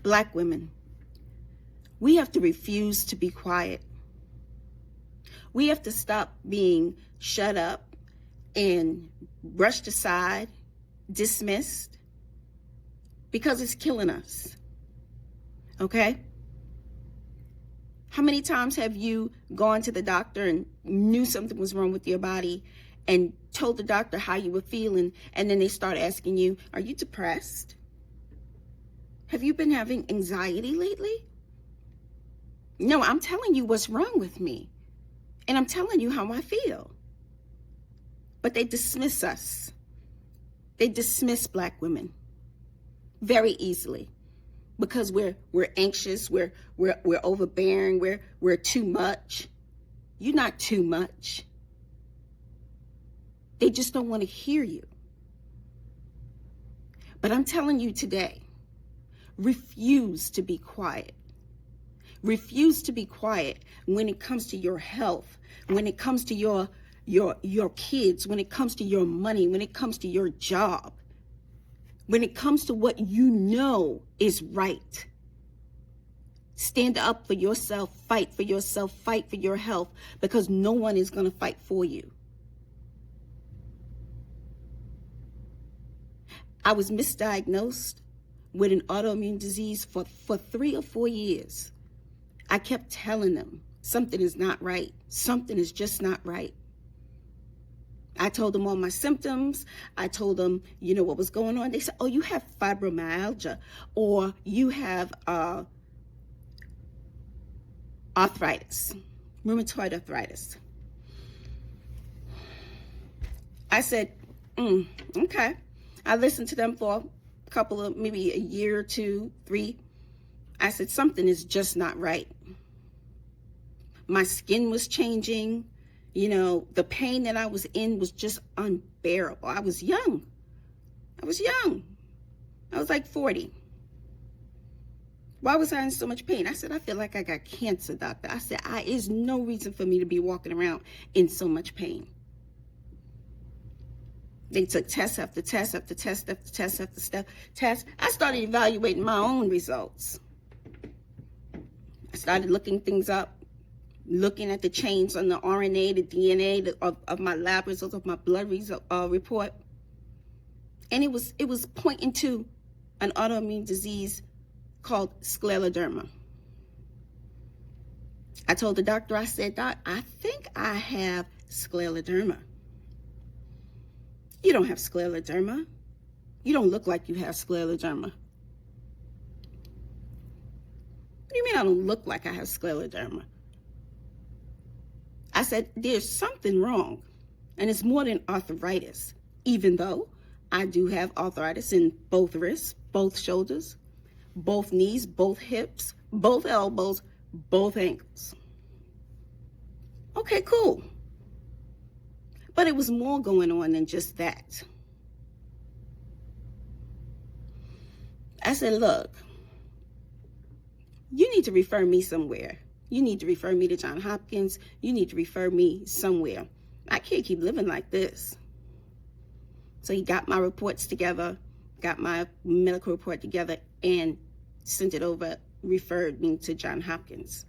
Black women, we have to refuse to be quiet. We have to stop being shut up and brushed aside, dismissed, because it's killing us. Okay? How many times have you gone to the doctor and knew something was wrong with your body and told the doctor how you were feeling, and then they start asking you, are you depressed? Have you been having anxiety lately? No, I'm telling you what's wrong with me. And I'm telling you how I feel. But they dismiss us. They dismiss Black women very easily because we're anxious, we're overbearing, we're too much. You're not too much. They just don't want to hear you. But I'm telling you today, refuse to be quiet. Refuse to be quiet when it comes to your health, when it comes to your kids, when it comes to your money, when it comes to your job, when it comes to what you know is right. Stand up for yourself, fight for yourself, fight for your health, because no one is going to fight for you. I was misdiagnosed with an autoimmune disease for 3 or 4 years. I kept telling them, something is not right. Something is just not right. I told them all my symptoms. I told them, what was going on. They said, oh, you have fibromyalgia, or you have arthritis, rheumatoid arthritis. I said, okay. I listened to them for a couple of, maybe a year or 2, 3. I said, something is just not right. My skin was changing. The pain that I was in was just unbearable. I was young. I was like 40. Why was I in so much pain? I said, I feel like I got cancer, doctor. I said, there's no reason for me to be walking around in so much pain. They took test after test after test after test after test. I started evaluating my own results. I started looking things up, looking at the change on the RNA, the DNA of my lab results, of my blood report. And it was pointing to an autoimmune disease called Scleroderma. I told the doctor, I said, Doc, I think I have Scleroderma. You don't have Scleroderma. You don't look like you have Scleroderma. What do you mean I don't look like I have Scleroderma? I said, there's something wrong, and it's more than arthritis, even though I do have arthritis in both wrists, both shoulders, both knees, both hips, both elbows, both ankles. Okay, cool. But it was more going on than just that. I said, look, you need to refer me somewhere. You need to refer me to Johns Hopkins. You need to refer me somewhere. I can't keep living like this. So he got my reports together, got my medical report together, and sent it over, referred me to Johns Hopkins.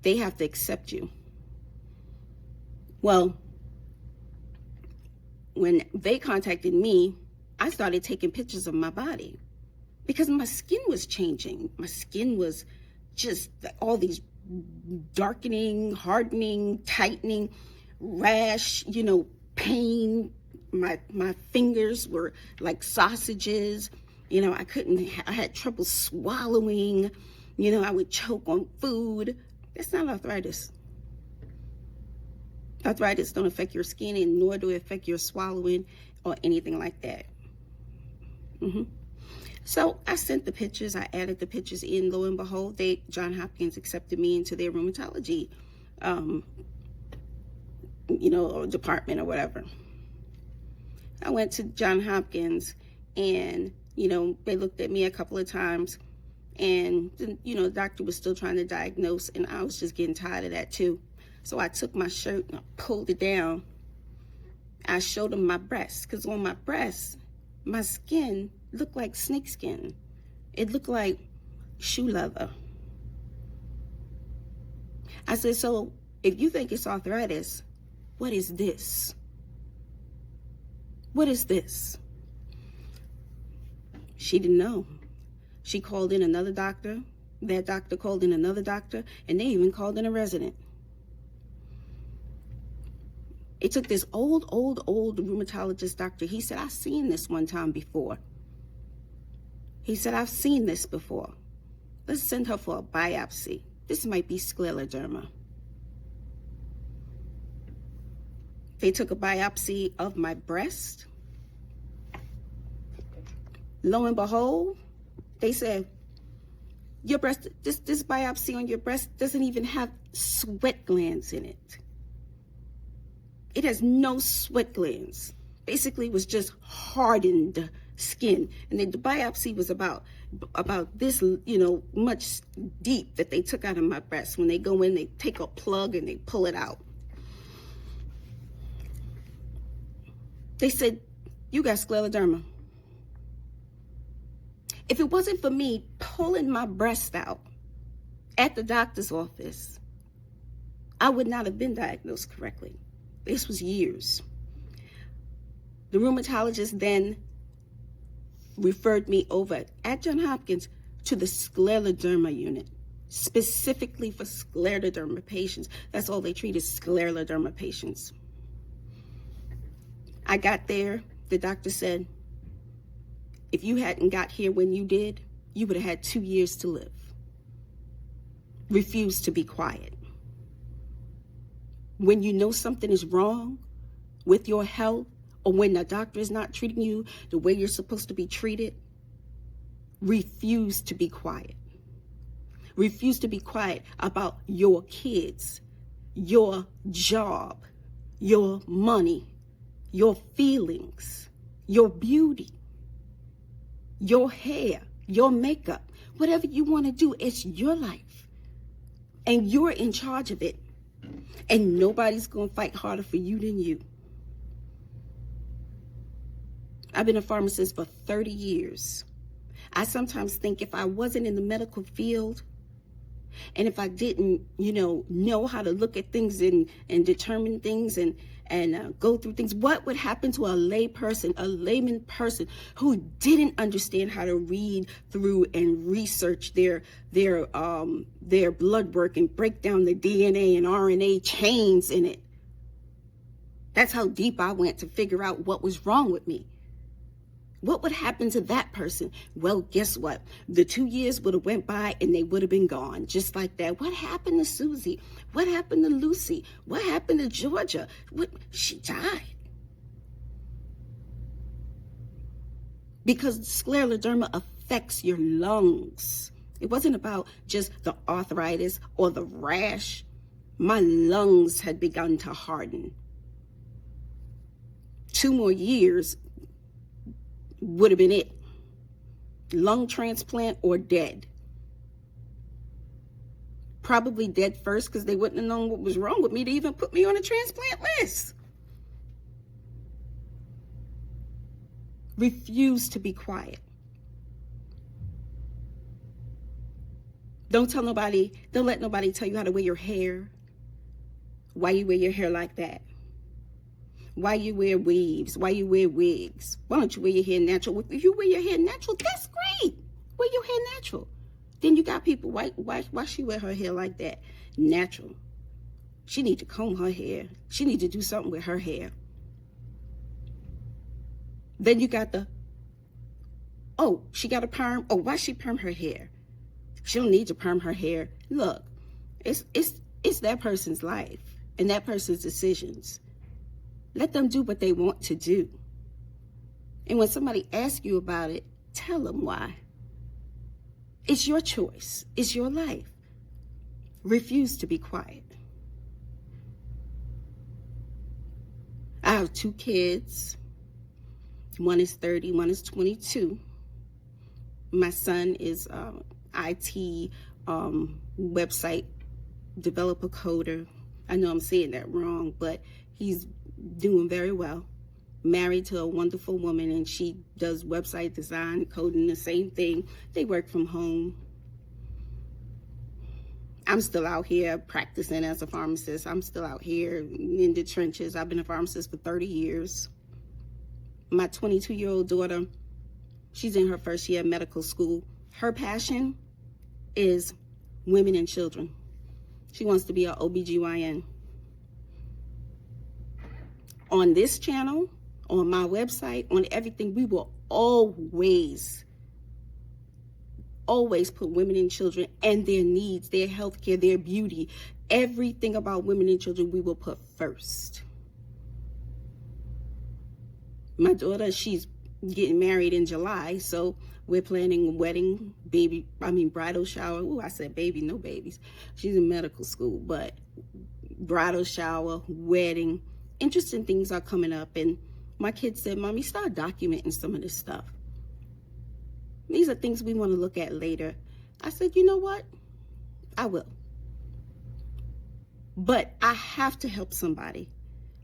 They have to accept you. Well, when they contacted me, I started taking pictures of my body because my skin was changing. My skin was just all these darkening, hardening, tightening, rash, pain. My fingers were like sausages. I had trouble swallowing. I would choke on food. That's not arthritis. Arthritis don't affect your skin, and nor do it affect your swallowing or anything like that. So I sent the pictures. I added the pictures in. Lo and behold, Johns Hopkins accepted me into their rheumatology, department or whatever. I went to Johns Hopkins, and they looked at me a couple of times, and the doctor was still trying to diagnose, and I was just getting tired of that too. So I took my shirt and I pulled it down. I showed them my breasts, because on my breasts, my skin looked like snake skin. It looked like shoe leather. I said, so if you think it's arthritis, what is this? What is this? She didn't know. She called in another doctor. That doctor called in another doctor, and they even called in a resident. It took this old rheumatologist doctor. He said, I've seen this one time before. He said, I've seen this before. Let's send her for a biopsy. This might be scleroderma. They took a biopsy of my breast. Lo and behold, they said, your breast, this biopsy on your breast doesn't even have sweat glands in it. It has no sweat glands. Basically, it was just hardened skin. And then the biopsy was about this, much deep that they took out of my breast. When they go in, they take a plug and they pull it out. They said, you got scleroderma. If it wasn't for me pulling my breast out at the doctor's office, I would not have been diagnosed correctly. This was years. The rheumatologist then referred me over at Johns Hopkins to the scleroderma unit, specifically for scleroderma patients. That's all they treat is scleroderma patients. I got there, the doctor said, if you hadn't got here when you did, you would have had 2 years to live. Refused to be quiet. When you know something is wrong with your health, or when the doctor is not treating you the way you're supposed to be treated, refuse to be quiet. Refuse to be quiet about your kids, your job, your money, your feelings, your beauty, your hair, your makeup. Whatever you want to do, it's your life. And you're in charge of it. And nobody's going to fight harder for you than you. I've been a pharmacist for 30 years. I sometimes think if I wasn't in the medical field, and if I didn't, know how to look at things and determine things and go through things, what would happen to a layman person who didn't understand how to read through and research their blood work and break down the DNA and RNA chains in it? That's how deep I went to figure out what was wrong with me. What would happen to that person? Well, guess what? The 2 years would have went by and they would have been gone, just like that. What happened to Susie? What happened to Lucy? What happened to Georgia? She died. Because scleroderma affects your lungs. It wasn't about just the arthritis or the rash. My lungs had begun to harden. 2 more years would have been it. Lung transplant or dead. Probably dead first because they wouldn't have known what was wrong with me to even put me on a transplant list. Refuse to be quiet. Don't let nobody tell you how to wear your hair. Why you wear your hair like that. Why you wear weaves? Why you wear wigs? Why don't you wear your hair natural? If you wear your hair natural, that's great. Wear your hair natural. Then you got people, why she wear her hair like that? Natural. She need to comb her hair. She need to do something with her hair. Then you got she got a perm. Oh, why she perm her hair? She don't need to perm her hair. Look, it's that person's life and that person's decisions. Let them do what they want to do. And when somebody asks you about it, tell them why. It's your choice. It's your life. Refuse to be quiet. I have 2 kids. One is 30, one is 22. My son is IT website developer coder. I know I'm saying that wrong, but he's doing very well. Married to a wonderful woman, and she does website design, coding, the same thing. They work from home. I'm still out here practicing as a pharmacist. I'm still out here in the trenches. I've been a pharmacist for 30 years. My 22-year-old daughter, she's in her first year of medical school. Her passion is women and children. She wants to be an OBGYN. On this channel, on my website, on everything, we will always put women and children and their needs, their health care, their beauty, everything about women and children we will put first. My daughter, she's getting married in July, so we're planning a wedding, bridal shower. Oh, I said baby, no babies. She's in medical school, but bridal shower, wedding, interesting things are coming up. And my kids said, Mommy, start documenting some of this stuff. These are things we want to look at later. I said, you know what? I will. But I have to help somebody.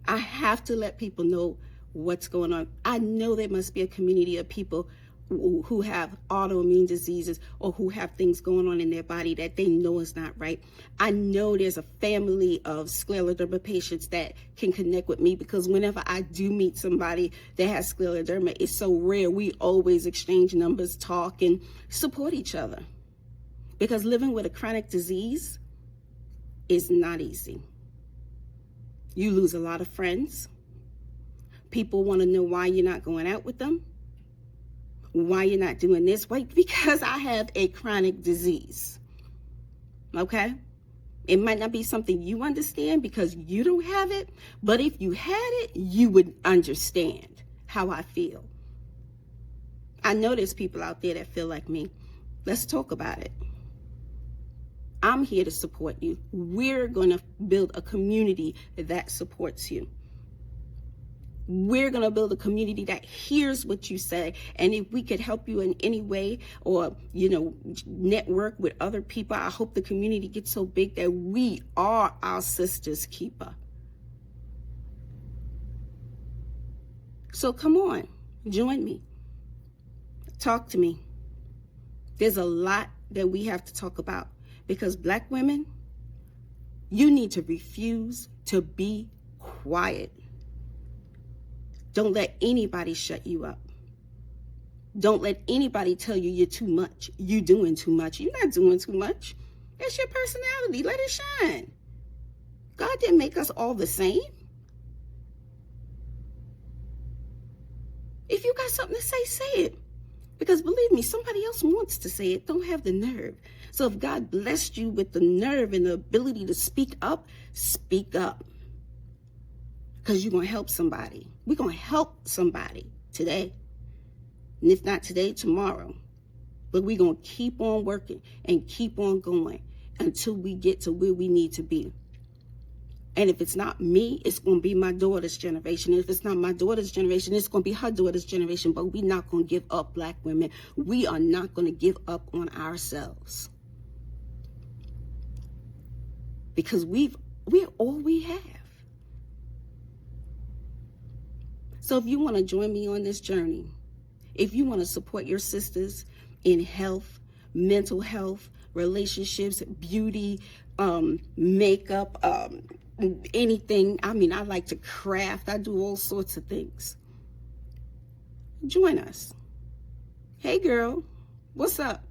I have to let people know what's going on. I know there must be a community of people who have autoimmune diseases or who have things going on in their body that they know is not right. I know there's a family of Scleroderma patients that can connect with me, because whenever I do meet somebody that has Scleroderma, it's so rare. We always exchange numbers, talk, and support each other. Because living with a chronic disease is not easy. You lose a lot of friends. People want to know why you're not going out with them. Why you're not doing this? Wait, because I have a chronic disease. Okay? It might not be something you understand because you don't have it, but if you had it, you would understand how I feel. I know there's people out there that feel like me. Let's talk about it. I'm here to support you. We're going to build a community that supports you. We're going to build a community that hears what you say. And if we could help you in any way, or, network with other people, I hope the community gets so big that we are our sister's keeper. So come on, join me. Talk to me. There's a lot that we have to talk about, because Black women, you need to refuse to be quiet. Don't let anybody shut you up. Don't let anybody tell you you're too much. You're doing too much. You're not doing too much. That's your personality. Let it shine. God didn't make us all the same. If you got something to say it. Because believe me, somebody else wants to say it, don't have the nerve. So if God blessed you with the nerve and the ability to speak up, speak up. Because you're going to help somebody. We're going to help somebody today. And if not today, tomorrow. But we're going to keep on working and keep on going until we get to where we need to be. And if it's not me, it's going to be my daughter's generation. And if it's not my daughter's generation, it's going to be her daughter's generation. But we're not going to give up, Black women. We are not going to give up on ourselves. Because we're all we have. So if you want to join me on this journey, if you want to support your sisters in health, mental health, relationships, beauty, makeup, anything. I like to craft. I do all sorts of things. Join us. Hey girl, what's up?